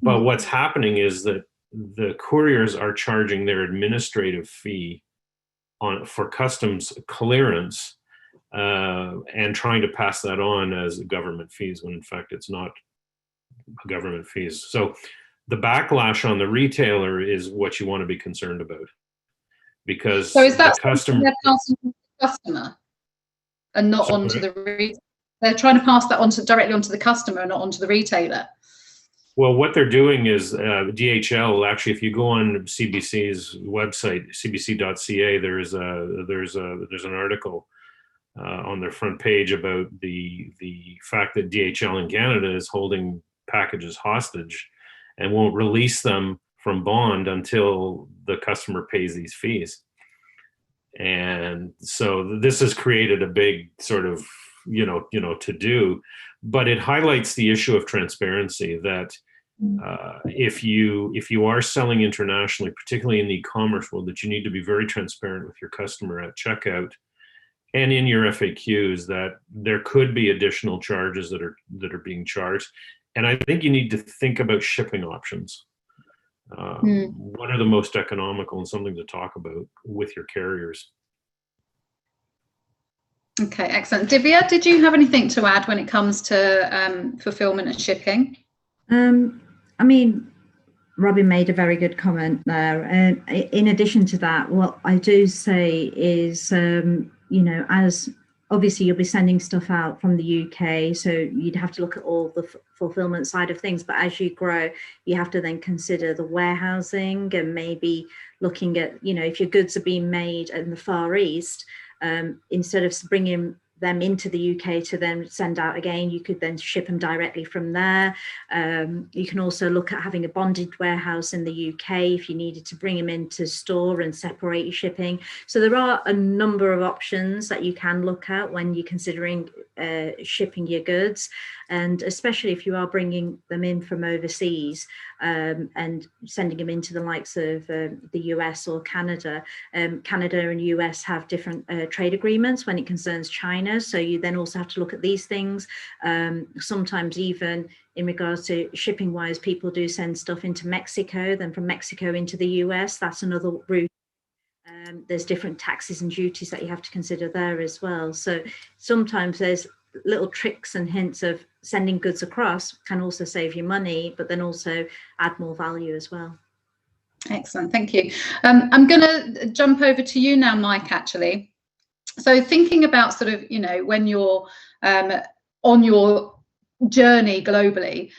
But what's happening is that the couriers are charging their administrative fee for customs clearance and trying to pass that on as government fees, when in fact it's not government fees. So the backlash on the retailer is what you want to be concerned about, because so is that the customer and not onto the retailer? They're trying to pass that directly onto the customer and not onto the retailer. Well, what they're doing is DHL. Actually, if you go on CBC's website, cbc.ca, there's an article on their front page about the fact that DHL in Canada is holding packages hostage and won't release them from bond until the customer pays these fees. And so this has created a big sort of to do, but it highlights the issue of transparency, that if you are selling internationally, particularly in the e-commerce world, that you need to be very transparent with your customer at checkout and in your FAQs, that there could be additional charges that are being charged. And I think you need to think about shipping options. What are the most economical, and something to talk about with your carriers. Okay, excellent. Divya, did you have anything to add when it comes to fulfillment and shipping? I mean, Robin made a very good comment there. And in addition to that, what I do say is, as obviously you'll be sending stuff out from the UK, so you'd have to look at all the fulfillment side of things. But as you grow, you have to then consider the warehousing and maybe looking at, if your goods are being made in the Far East, instead of bringing them into the UK to then send out again, you could then ship them directly from there. You can also look at having a bonded warehouse in the UK if you needed to bring them into store and separate your shipping. So there are a number of options that you can look at when you're considering shipping your goods, and especially if you are bringing them in from overseas and sending them into the likes of the US or Canada. Canada and US have different trade agreements when it concerns China, so you then also have to look at these things. Sometimes even in regards to shipping wise, people do send stuff into Mexico, then from Mexico into the US, that's another route. There's different taxes and duties that you have to consider there as well. So sometimes there's little tricks and hints of sending goods across can also save you money, but then also add more value as well. Excellent, thank you. I'm going to jump over to you now, Mike, actually. So thinking about sort of, when you're on your journey globally,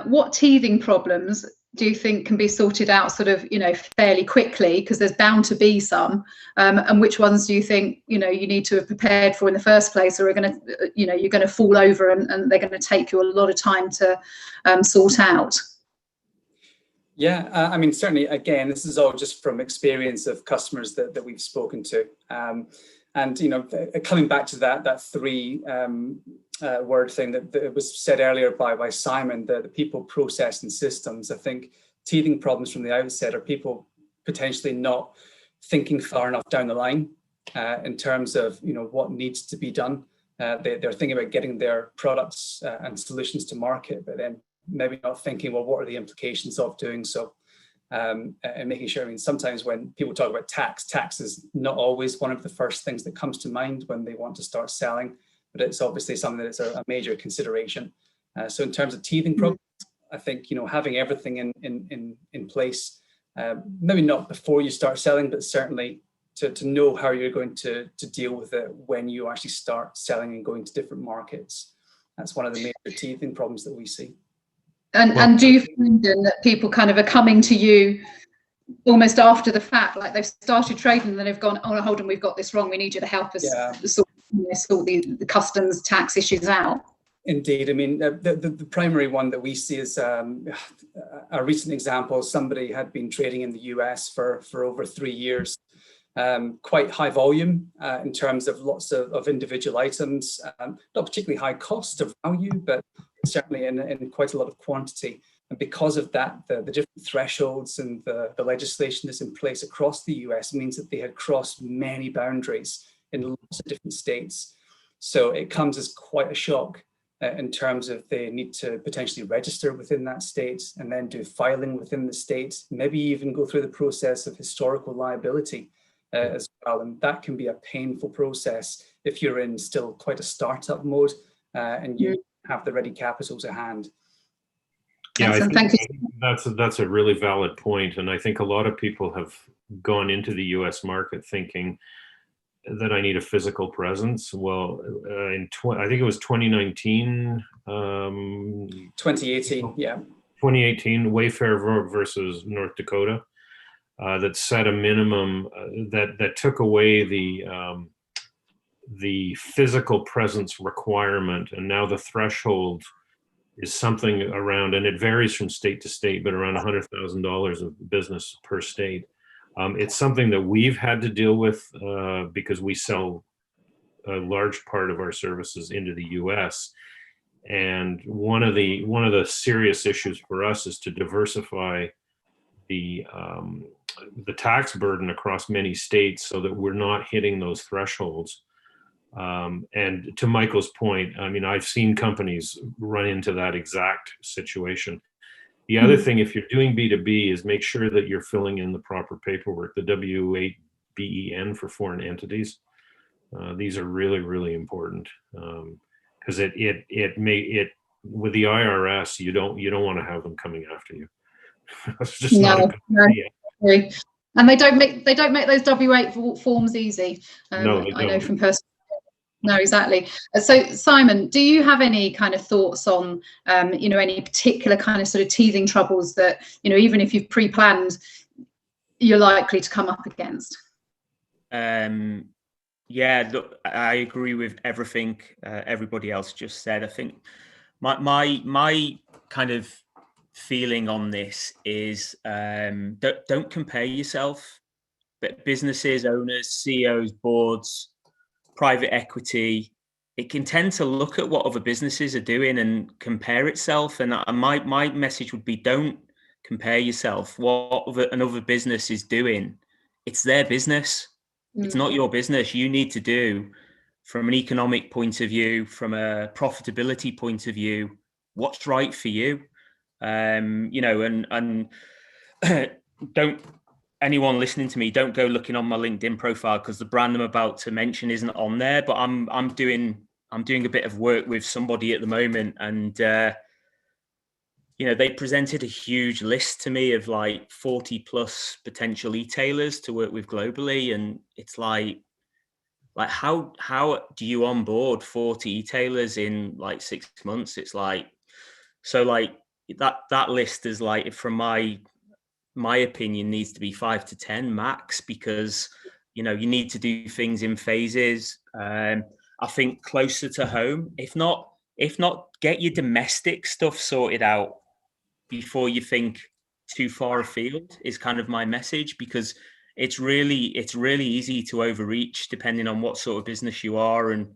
what teething problems do you think can be sorted out sort of, fairly quickly, because there's bound to be some, and which ones do you think, you need to have prepared for in the first place, or are going to, you're going to fall over and they're going to take you a lot of time to sort out? Yeah, I mean, certainly, again, this is all just from experience of customers that we've spoken to. And, coming back to that three word thing that was said earlier by Simon, the people, process and systems. I think teething problems from the outset are people potentially not thinking far enough down the line in terms of, what needs to be done. They're thinking about getting their products and solutions to market, but then maybe not thinking, well, what are the implications of doing so? And making sure, I mean, sometimes when people talk about tax is not always one of the first things that comes to mind when they want to start selling, but it's obviously something that's a major consideration. So in terms of teething problems, I think, having everything in place, maybe not before you start selling, but certainly to know how you're going to deal with it when you actually start selling and going to different markets. That's one of the major teething problems that we see. And do you find then that people kind of are coming to you almost after the fact, like they've started trading and then they've gone, oh, hold on, we've got this wrong, we need you to help us sort the customs tax issues out? Indeed. I mean, the primary one that we see is a recent example. Somebody had been trading in the US for over 3 years, quite high volume in terms of lots of individual items, not particularly high cost of value, but certainly in quite a lot of quantity. And because of that, the different thresholds and the legislation that's in place across the US means that they had crossed many boundaries in lots of different states. So it comes as quite a shock in terms of they need to potentially register within that state and then do filing within the state, maybe even go through the process of historical liability as well. And that can be a painful process if you're in still quite a startup mode and you have the ready capital to hand. Yeah, I think that's a really valid point. And I think a lot of people have gone into the US market thinking that I need a physical presence. Well, I think it was 2019. 2018, yeah. 2018, Wayfair versus North Dakota, that set a minimum that took away the physical presence requirement, and now the threshold is something around, and it varies from state to state, but around $100,000 of business per state. It's something that we've had to deal with because we sell a large part of our services into the US. And one of the serious issues for us is to diversify the tax burden across many states so that we're not hitting those thresholds. And to Michael's point, I mean, I've seen companies run into that exact situation. The other thing, if you're doing B2B, is make sure that you're filling in the proper paperwork, the W-8-BEN for foreign entities. These are really, really important because it with the IRS, you don't want to have them coming after you. That's just not a good idea. And they don't make those W-8 forms easy. No, they I know don't. from personal. No, exactly. So, Simon, do you have any kind of thoughts on, any particular kind of sort of teething troubles that, even if you've pre-planned, you're likely to come up against? Yeah, look, I agree with everything everybody else just said. I think my kind of feeling on this is don't compare yourself. But businesses, owners, CEOs, boards, private equity, it can tend to look at what other businesses are doing and compare itself. And my message would be, don't compare yourself. What another business is doing, it's their business. It's not your business. You need to do, from an economic point of view, from a profitability point of view, what's right for you. And don't, anyone listening to me, don't go looking on my LinkedIn profile because the brand I'm about to mention isn't on there. But I'm doing a bit of work with somebody at the moment, and they presented a huge list to me of like 40 plus potential e-tailers to work with globally, and it's like, like how do you onboard 40 e-tailers in like 6 months? It's like, so like that list is like, from my opinion, needs to be 5 to 10 max, because you need to do things in phases. I think closer to home, if not get your domestic stuff sorted out before you think too far afield, is kind of my message, because it's really easy to overreach depending on what sort of business you are and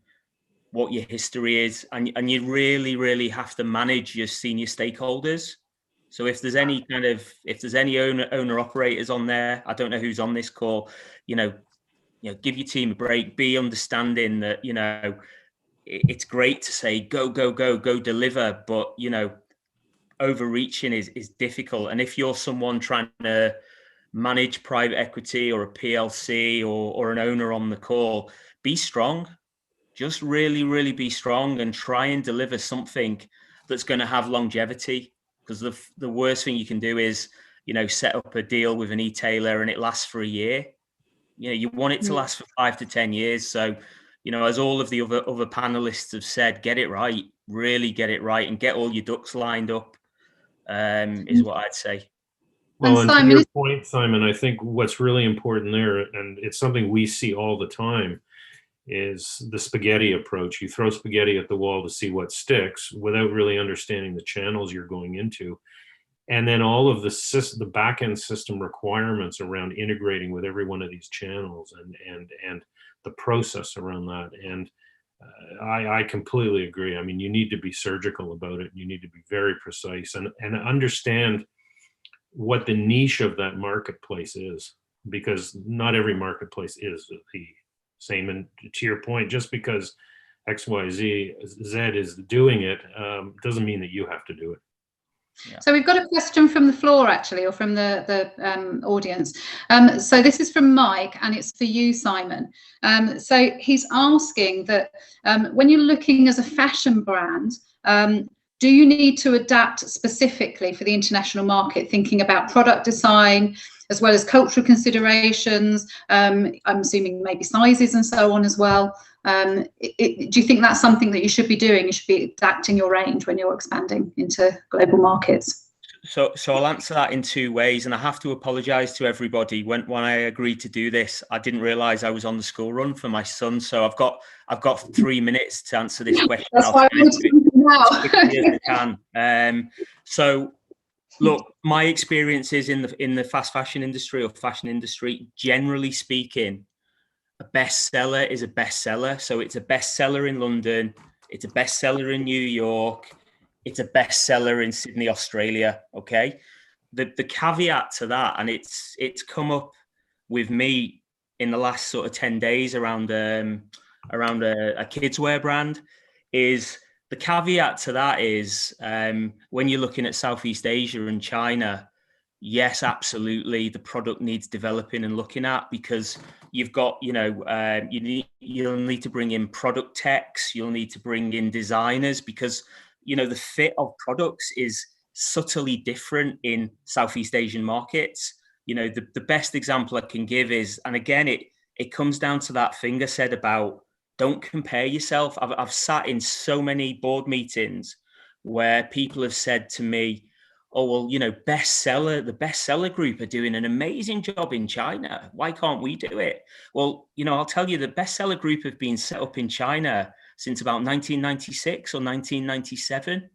what your history is, and you really have to manage your senior stakeholders. So if there's any owner operators on there, I don't know who's on this call, give your team a break, be understanding that, it's great to say, go deliver, but, overreaching is difficult. And if you're someone trying to manage private equity or a PLC or an owner on the call, be strong. Just really be strong and try and deliver something that's going to have longevity. Because the worst thing you can do is, set up a deal with an e-tailer and it lasts for a year. You want it to last for 5 to 10 years. So, as all of the other panelists have said, get it right, really get it right, and get all your ducks lined up, is what I'd say. Well, and to your point, Simon, I think what's really important there, and it's something we see all the time, is the spaghetti approach. You throw spaghetti at the wall to see what sticks without really understanding the channels you're going into. And then all of the back-end system requirements around integrating with every one of these channels and the process around that. And I completely agree. I mean, you need to be surgical about it. You need to be very precise and understand what the niche of that marketplace is, because not every marketplace is the same. And to your point, just because XYZ is doing it doesn't mean that you have to do it. Yeah. So we've got a question from the floor, actually, or from the audience. So this is from Mike, and it's for you, Simon. So he's asking that when you're looking as a fashion brand, do you need to adapt specifically for the international market, thinking about product design as well as cultural considerations? I'm assuming maybe sizes and so on as well. Do you think that's something that you should be doing? You should be adapting your range when you're expanding into global markets. So I'll answer that in two ways, and I have to apologise to everybody. When I agreed to do this, I didn't realise I was on the school run for my son. So I've got 3 minutes to answer this question. That's why I'm now. As quickly as I can. So look, my experiences in the fast fashion industry or fashion industry, generally speaking, a bestseller is a bestseller. So it's a bestseller in London, it's a bestseller in New York, it's a bestseller in Sydney, Australia. Okay. The caveat to that, and it's come up with me in the last sort of 10 days around a kids wear brand, is the caveat to that is when you're looking at Southeast Asia and China, yes, absolutely, the product needs developing and looking at, because you've got, you'll need to bring in product techs, you'll need to bring in designers, because, the fit of products is subtly different in Southeast Asian markets. The best example I can give is, and again, it comes down to that thing I said about don't compare yourself. I've sat in so many board meetings where people have said to me, oh, well, the bestseller group are doing an amazing job in China. Why can't we do it? Well, I'll tell you, the bestseller group have been set up in China since about 1996 or 1997,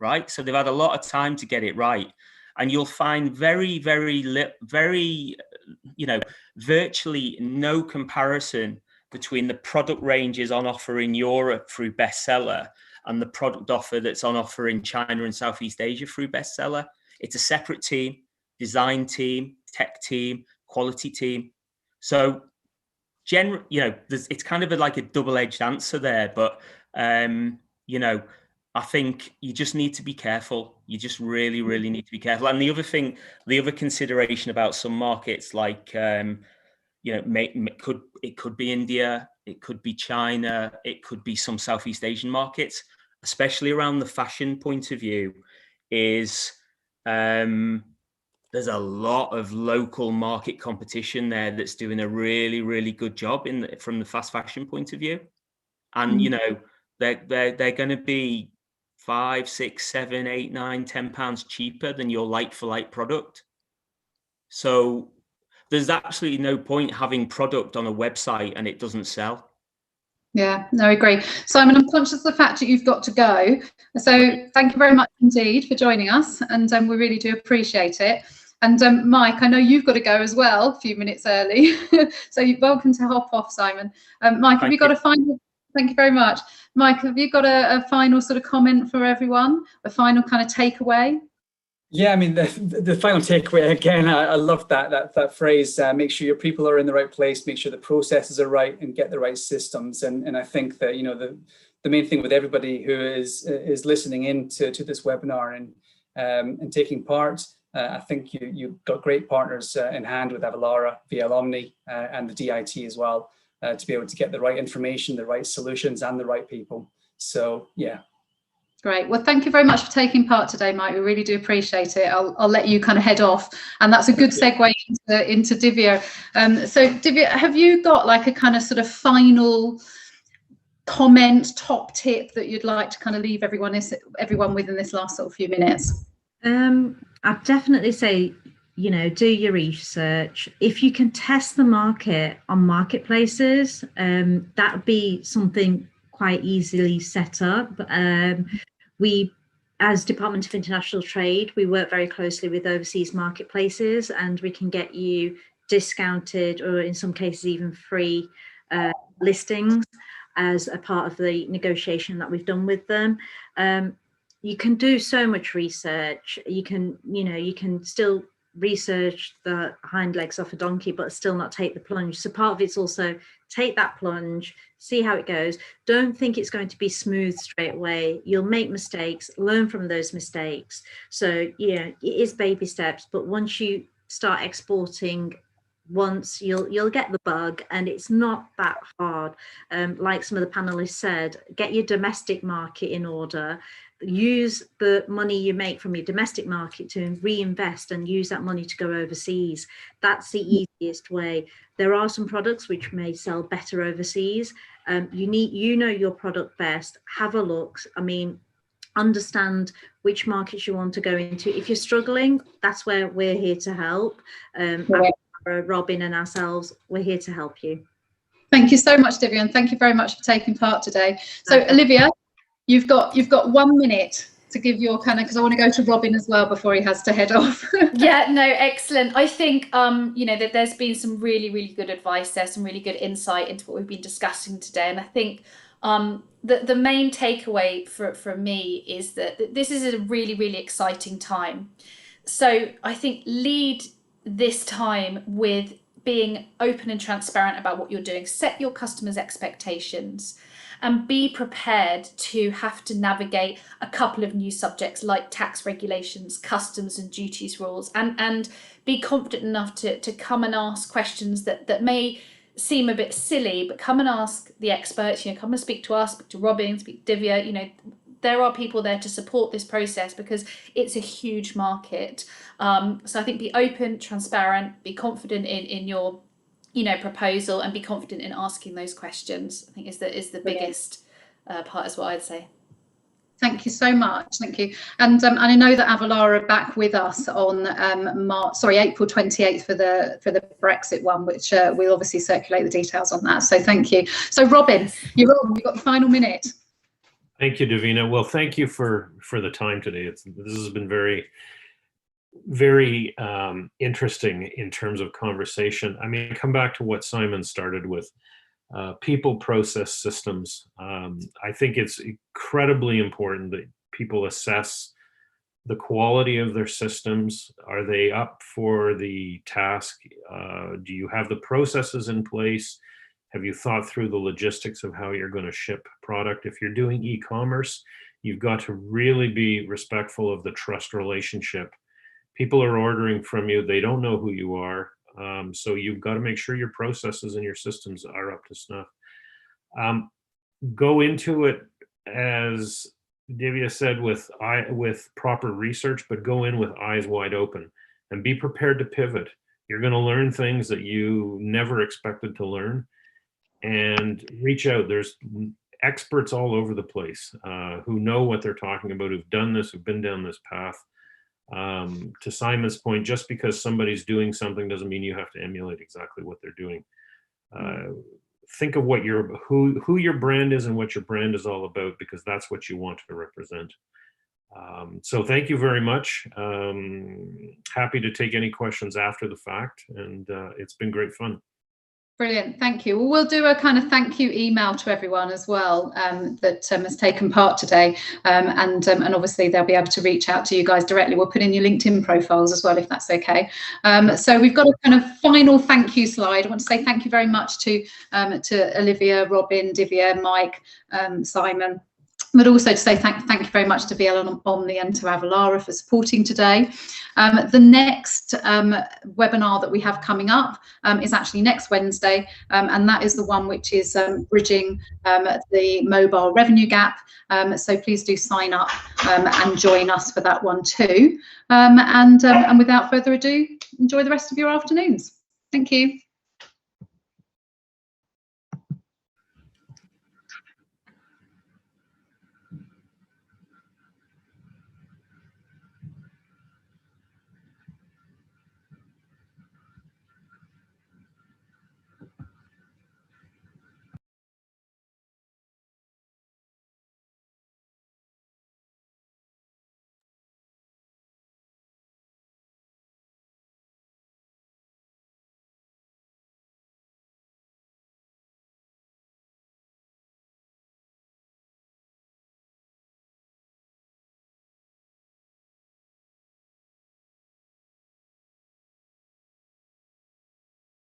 right? So they've had a lot of time to get it right. And you'll find very, virtually no comparison between the product ranges on offer in Europe through bestseller and the product offer that's on offer in China and Southeast Asia through bestseller. It's a separate team, design team, tech team, quality team. So, it's kind of like a double-edged answer there, but I think you just need to be careful. You just really, really need to be careful. And the other consideration about some markets, like it could be India, it could be China, it could be some Southeast Asian markets, especially around the fashion point of view, is the there's a lot of local market competition there that's doing a really, really good job from the fast fashion point of view. And, you know, they're going to be 5, 6, 7, 8, 9, 10 pounds cheaper than your like for like product. So there's absolutely no point having product on a website and it doesn't sell. Yeah, no, I agree. Simon, I'm conscious of the fact that you've got to go. So thank you very much indeed for joining us, and we really do appreciate it. And Mike, I know you've got to go as well, a few minutes early. So you're welcome to hop off, Simon. Mike, have you got a final, thank you very much. Mike, have you got a final sort of comment for everyone? A final kind of takeaway? Yeah, I mean, the final takeaway, again, I love that phrase, make sure your people are in the right place, make sure the processes are right, and get the right systems. And I think that, you know, the main thing with everybody who is listening in to this webinar and taking part, I think you've got great partners in hand with Avalara, VL Omni, and the DIT as well, to be able to get the right information, the right solutions, and the right people. So, yeah. Great. Well, thank you very much for taking part today, Mike. We really do appreciate it. I'll let you kind of head off, and that's a good segue into Divia. So, Divia, have you got like a kind of sort of final comment, top tip that you'd like to kind of leave everyone with in this last sort of few minutes? I'd definitely say, you know, do your research. If you can test the market on marketplaces, that would be something quite easily set up. We, as Department of International Trade, we work very closely with overseas marketplaces, and we can get you discounted, or in some cases even free listings as a part of the negotiation that we've done with them. You can do so much research. You can still research the hind legs off a donkey, but still not take the plunge. So part of it's also take that plunge, see how it goes. Don't think it's going to be smooth straight away. You'll make mistakes, learn from those mistakes. So yeah, it is baby steps, but once you start exporting once, you'll get the bug, and it's not that hard. Like some of the panelists said, get your domestic market in order. Use the money you make from your domestic market to reinvest and use that money to go overseas. That's the easiest way. There are some products which may sell better overseas. You know your product best. Have a look. I mean, understand which markets you want to go into. If you're struggling, that's where we're here to help. Robin and ourselves, we're here to help you. Thank you so much, Divia, and thank you very much for taking part today. So Olivia, you've got 1 minute to give your kind of, because I want to go to Robin as well before he has to head off. Yeah, no, excellent. I think you know, that there's been some really, really good advice there, some really good insight into what we've been discussing today. And I think the main takeaway for me is that this is a really, really exciting time. So I think lead this time with being open and transparent about what you're doing. Set your customers' expectations and be prepared to have to navigate a couple of new subjects like tax regulations, customs and duties rules, and be confident enough to come and ask questions that may seem a bit silly, but come and ask the experts. You know, come and speak to us, speak to Robin, speak to Divia. You know, there are people there to support this process because it's a huge market. So I think be open, transparent, be confident in your, you know, proposal, and be confident in asking those questions. I think is the biggest part as well, I'd say. Thank you so much. Thank you. And I know that Avalara are back with us on April 28th for the Brexit one, which we'll obviously circulate the details on that. So thank you. So Robin, you've got the final minute. Thank you, Davina. Well, thank you for the time today. This has been very, very interesting in terms of conversation. I mean, come back to what Simon started with, people, process, systems. I think it's incredibly important that people assess the quality of their systems. Are they up for the task? Do you have the processes in place? Have you thought through the logistics of how you're going to ship product? If you're doing e-commerce, you've got to really be respectful of the trust relationship. People are ordering from you. They don't know who you are. So you've got to make sure your processes and your systems are up to snuff. Go into it, as Divia said, with proper research, but go in with eyes wide open. and be prepared to pivot. You're going to learn things that you never expected to learn, and reach out. There's experts all over the place who know what they're talking about, who've done this, who've been down this path. To Simon's point, just because somebody's doing something doesn't mean you have to emulate exactly what they're doing. Think of what who your brand is and what your brand is all about, because that's what you want to represent. So thank you very much. Happy to take any questions after the fact, and it's been great fun. Brilliant, thank you. Well, we'll do a kind of thank you email to everyone as well that has taken part today, and obviously they'll be able to reach out to you guys directly. We'll put in your LinkedIn profiles as well, if that's okay. So we've got a kind of final thank you slide. I want to say thank you very much to Olivia, Robin, Divia, Mike, Simon, but also to say thank you very much to VL Omni and to Avalara for supporting today. The next webinar that we have coming up is actually next Wednesday, and that is the one which is bridging the mobile revenue gap. So please do sign up and join us for that one too. And without further ado, enjoy the rest of your afternoons. Thank you.